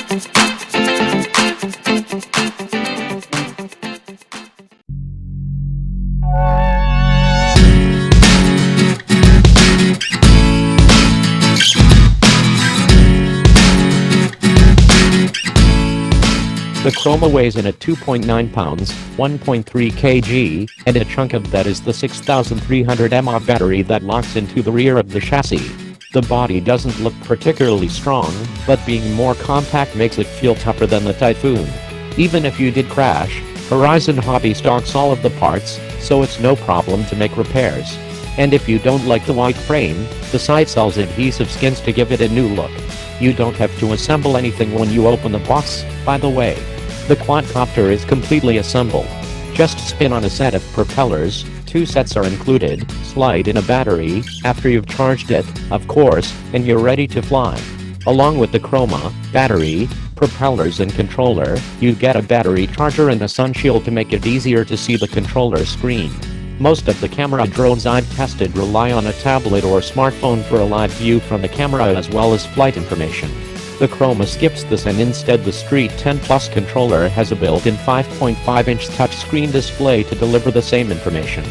The Chroma weighs in at 2.9 pounds, 1.3 kg, and a chunk of that is the 6300 mAh battery that locks into the rear of the chassis. The body doesn't look particularly strong, but being more compact makes it feel tougher than the Typhoon. Even if you did crash, Horizon Hobby stocks all of the parts, so it's no problem to make repairs. And if you don't like the white frame, the site sells adhesive skins to give it a new look. You don't have to assemble anything when you open the box, by the way. The quadcopter is completely assembled. Just spin on a set of propellers, 2 sets are included, slide in a battery, after you've charged it, of course, and you're ready to fly. Along with the Chroma, battery, propellers and controller, you get a battery charger and a sun shield to make it easier to see the controller screen. Most of the camera drones I've tested rely on a tablet or smartphone for a live view from the camera as well as flight information. The Chroma skips this and instead the Street 10 Plus controller has a built-in 5.5-inch touchscreen display to deliver the same information.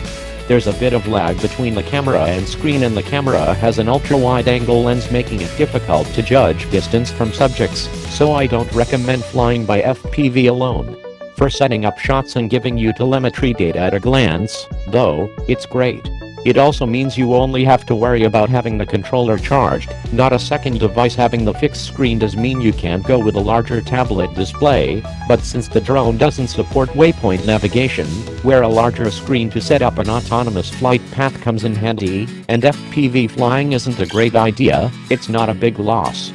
There's a bit of lag between the camera and screen, and the camera has an ultra-wide-angle lens making it difficult to judge distance from subjects, so I don't recommend flying by FPV alone. For setting up shots and giving you telemetry data at a glance, though, it's great. It also means you only have to worry about having the controller charged. Not a second device. Having the fixed screen does mean you can't go with a larger tablet display, but since the drone doesn't support waypoint navigation, where a larger screen to set up an autonomous flight path comes in handy, and FPV flying isn't a great idea, it's not a big loss.